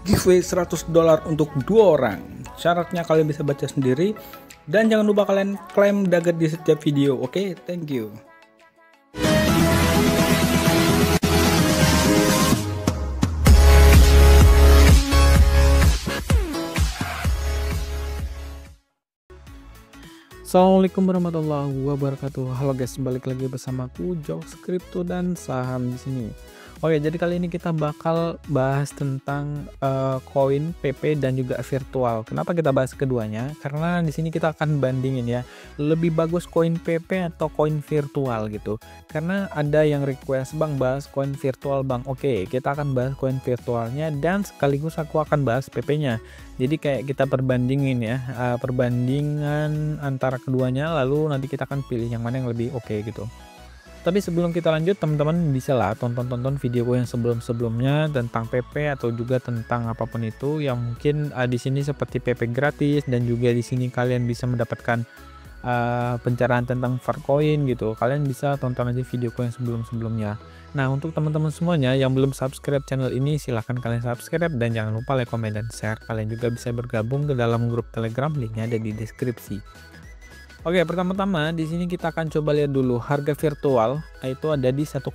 giveaway $100 untuk 2 orang. Syaratnya kalian bisa baca sendiri dan jangan lupa kalian klaim Dagger di setiap video. Oke, thank you. Assalamualaikum warahmatullahi wabarakatuh. Halo guys, balik lagi bersamaku Jokes Crypto dan saham di sini. Oke, jadi kali ini kita bakal bahas tentang koin PP dan juga virtual. Kenapa kita bahas keduanya? Karena di sini kita akan bandingin ya, lebih bagus koin PP atau koin virtual gitu. Karena ada yang request, "Bang, bahas koin virtual, Bang." Oke, kita akan bahas koin virtualnya dan sekaligus aku akan bahas PP-nya. Jadi kayak kita perbandingin ya, perbandingan antara keduanya, lalu nanti kita akan pilih yang mana yang lebih oke gitu. Tapi sebelum kita lanjut, teman-teman bisa lah tonton videoku yang sebelum-sebelumnya tentang PP atau juga tentang apapun itu yang mungkin di sini seperti PP gratis, dan juga di sini kalian bisa mendapatkan pencerahan tentang Farcoin gitu. Kalian bisa tonton aja videoku yang sebelum-sebelumnya. Nah, untuk teman-teman semuanya yang belum subscribe channel ini, silahkan kalian subscribe dan jangan lupa like, komen, dan share. Kalian juga bisa bergabung ke dalam grup Telegram, linknya ada di deskripsi. Oke, pertama-tama di sini kita akan coba lihat dulu harga virtual itu ada di $1,2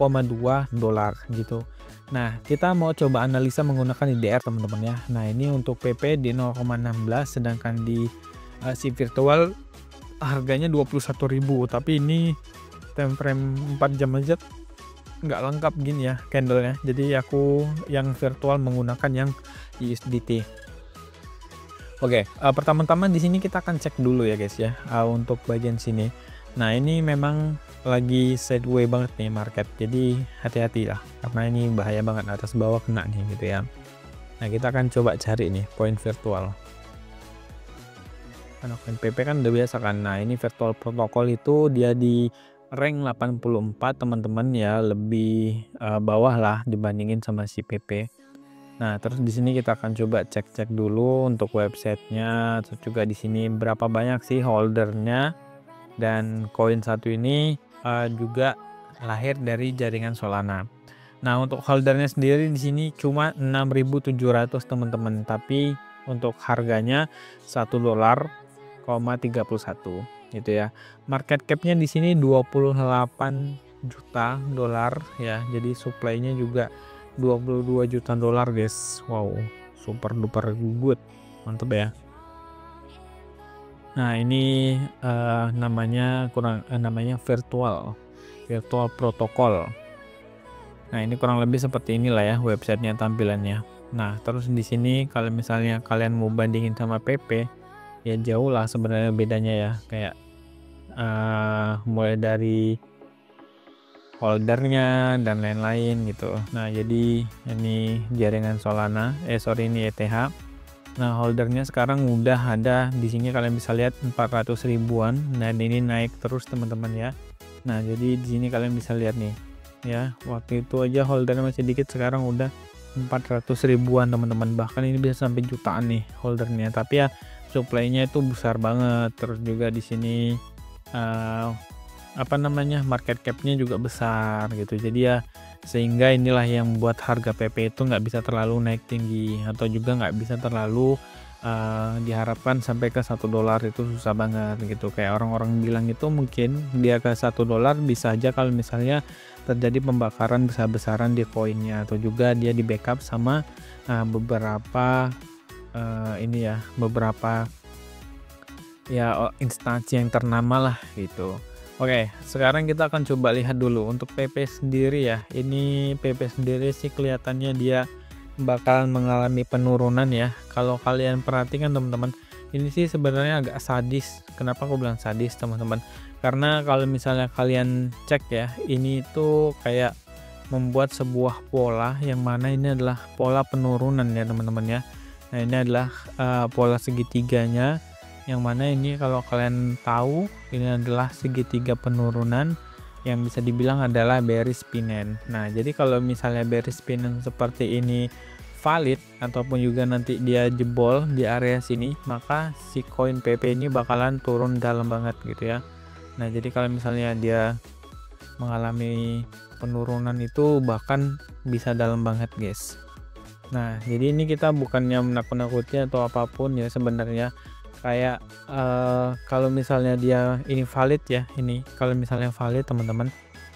gitu. Nah, kita mau coba analisa menggunakan IDR teman-teman ya. Nah, ini untuk PP di 0,16, sedangkan di si virtual harganya 21.000, tapi ini time frame 4 jam aja nggak lengkap gini ya candlenya. Jadi aku yang virtual menggunakan yang USDT. Oke, pertama-tama di sini kita akan cek dulu ya guys ya, untuk bagian sini. Nah, ini memang lagi sideways banget nih market, jadi hati-hati lah karena ini bahaya banget, atas bawah kena nih gitu ya. Nah, kita akan coba cari nih poin virtual. Karena koin PP kan udah biasa kan. Nah, ini virtual protokol itu dia di rank 84 teman-teman ya, lebih bawah lah dibandingin sama si PP. Nah, terus di sini kita akan coba cek-cek dulu untuk websitenya, terus juga di sini berapa banyak sih holdernya, dan koin satu ini juga lahir dari jaringan Solana. Nah, untuk holdernya sendiri di sini cuma 6.700 teman-teman, tapi untuk harganya $1,31 gitu ya. Market capnya di sini 28 juta dolar ya, jadi supply-nya juga $22 juta guys. Wow, super duper good, mantep ya. Nah, ini namanya virtual protokol. Nah, ini kurang lebih seperti inilah ya websitenya, tampilannya. Nah, terus di sini kalau misalnya kalian mau bandingin sama PP ya jauh lah sebenarnya bedanya ya, kayak mulai dari holdernya dan lain-lain gitu. Nah, jadi ini jaringan Solana, ini ETH. Nah, holdernya sekarang udah ada di sini, kalian bisa lihat 400 ribuan, dan ini naik terus teman-teman ya. Nah, jadi di sini kalian bisa lihat nih ya, waktu itu aja holdernya masih dikit, sekarang udah 400 ribuan teman-teman, bahkan ini bisa sampai jutaan nih holdernya. Tapi ya supply-nya itu besar banget. Terus juga di sini market cap-nya juga besar gitu. Jadi ya sehingga inilah yang membuat harga PP itu nggak bisa terlalu naik tinggi, atau juga nggak bisa terlalu diharapkan sampai ke $1 itu susah banget gitu. Kayak orang-orang bilang itu mungkin dia ke $1 bisa aja kalau misalnya terjadi pembakaran besar-besaran di koinnya, atau juga dia di backup sama beberapa instansi yang ternama lah gitu. Oke, sekarang kita akan coba lihat dulu untuk PP sendiri ya. Ini PP sendiri sih kelihatannya dia bakalan mengalami penurunan ya. Kalau kalian perhatikan teman-teman, ini sih sebenarnya agak sadis. Kenapa aku bilang sadis teman-teman? Karena kalau misalnya kalian cek ya, ini tuh kayak membuat sebuah pola yang mana ini adalah pola penurunan ya teman-teman ya. Nah, ini adalah pola segitiganya, yang mana ini kalau kalian tahu ini adalah segitiga penurunan yang bisa dibilang adalah bearish pennant. Nah, jadi kalau misalnya bearish pennant seperti ini valid, ataupun juga nanti dia jebol di area sini, maka si koin PP ini bakalan turun dalam banget gitu ya. Nah, jadi kalau misalnya dia mengalami penurunan itu bahkan bisa dalam banget guys. Nah, jadi ini kita bukannya menakut-nakuti atau apapun ya sebenarnya. Kayak, kalau misalnya dia ini valid ya, ini kalau misalnya valid teman-teman,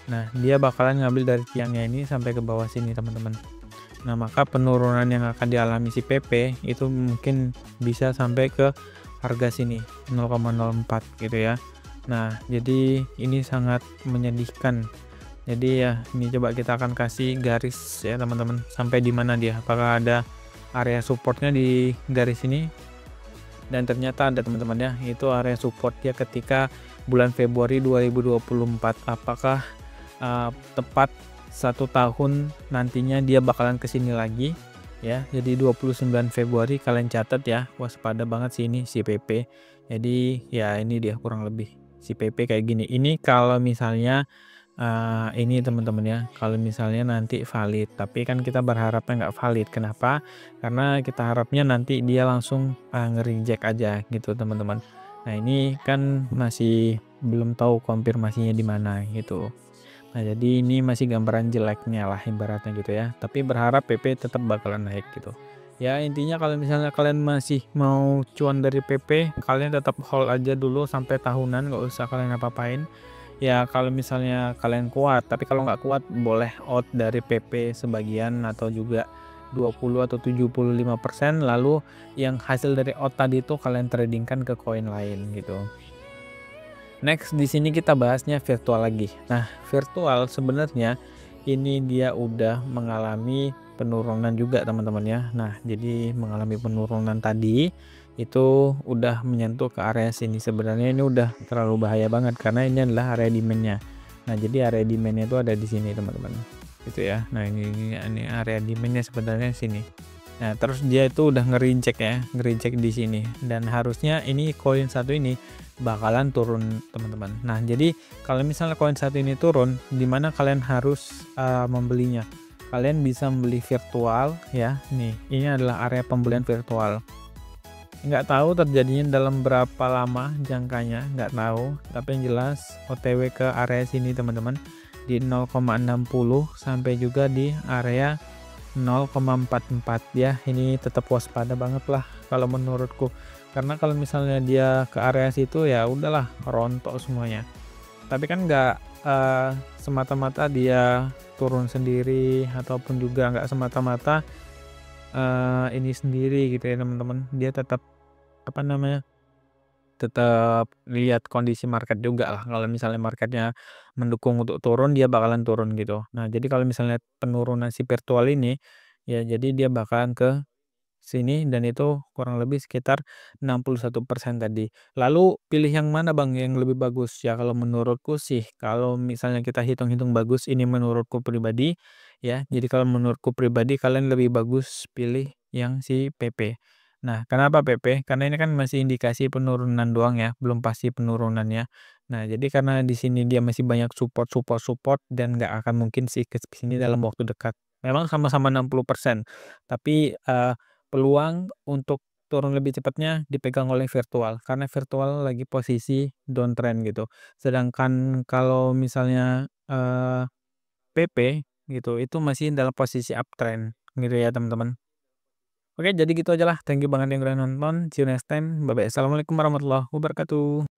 nah dia bakalan ngambil dari tiangnya ini sampai ke bawah sini teman-teman. Nah, maka penurunan yang akan dialami si PP itu mungkin bisa sampai ke harga sini, 0,04 gitu ya. Nah, jadi ini sangat menyedihkan. Jadi ya, ini coba kita akan kasih garis ya teman-teman, sampai di mana dia. Apakah ada area supportnya di garis ini? Dan ternyata ada teman-teman ya, itu area support dia ketika bulan Februari 2024. Apakah tepat 1 tahun nantinya dia bakalan kesini lagi ya. Jadi 29 Februari kalian catat ya, waspada banget sih ini si PP. Jadi ya ini dia kurang lebih si PP kayak gini. Ini kalau misalnya ini teman-teman ya, kalau misalnya nanti valid, tapi kan kita berharapnya nggak valid. Kenapa? Karena kita harapnya nanti dia langsung nge-reject aja gitu teman-teman. Nah ini kan masih belum tahu konfirmasinya di mana gitu. Nah jadi ini masih gambaran jeleknya lah ibaratnya gitu ya. Tapi berharap PP tetap bakalan naik gitu. Ya intinya kalau misalnya kalian masih mau cuan dari PP, kalian tetap hold aja dulu sampai tahunan, nggak usah kalian apa-apain. Ya kalau misalnya kalian kuat, tapi kalau nggak kuat boleh out dari PP sebagian atau juga 20 atau 75%, lalu yang hasil dari out tadi itu kalian tradingkan ke koin lain gitu. Next di sini kita bahasnya virtual lagi. Nah, virtual sebenarnya ini dia udah mengalami penurunan juga teman-teman ya. Nah, jadi mengalami penurunan tadi itu udah menyentuh ke area sini. Sebenarnya ini udah terlalu bahaya banget karena ini adalah area demand-nya. Nah, jadi area demand-nya itu ada di sini teman-teman. Gitu ya. Nah, ini area demand-nya sebenarnya sini. Nah, terus dia itu udah ngerincek ya, ngerincek di sini dan harusnya ini koin satu ini bakalan turun teman-teman. Nah, jadi kalau misalnya koin satu ini turun, di mana kalian harus membelinya? Kalian bisa membeli virtual ya. Nih, ini adalah area pembelian virtual. Nggak tahu terjadinya dalam berapa lama jangkanya, nggak tahu. Tapi yang jelas OTW ke area sini teman-teman di 0,60 sampai juga di area 0,44 ya. Ini tetap waspada banget lah kalau menurutku, karena kalau misalnya dia ke area situ ya udahlah rontok semuanya. Tapi kan nggak semata-mata dia turun sendiri ataupun juga nggak semata-mata ini sendiri gitu ya teman-teman. Dia tetap apa namanya, tetap lihat kondisi market juga lah. Kalau misalnya marketnya mendukung untuk turun, dia bakalan turun gitu. Nah jadi kalau misalnya penurunan si virtual ini ya, jadi dia bakalan ke sini dan itu kurang lebih sekitar 61% tadi. Lalu pilih yang mana Bang yang lebih bagus? Ya kalau menurutku sih, kalau misalnya kita hitung-hitung bagus, ini menurutku pribadi ya. Jadi kalau menurutku pribadi kalian lebih bagus pilih yang si PP. Nah, kenapa PP? Karena ini kan masih indikasi penurunan doang ya, belum pasti penurunannya. Nah, jadi karena di sini dia masih banyak support dan nggak akan mungkin sih ke sini dalam waktu dekat. Memang sama-sama 60%, tapi peluang untuk turun lebih cepatnya dipegang oleh virtual, karena virtual lagi posisi downtrend gitu. Sedangkan kalau misalnya, PP gitu, itu masih dalam posisi uptrend gitu ya teman-teman. Oke jadi gitu aja lah, thank you banget yang udah nonton, see you next time, bye-bye. Assalamualaikum warahmatullahi wabarakatuh.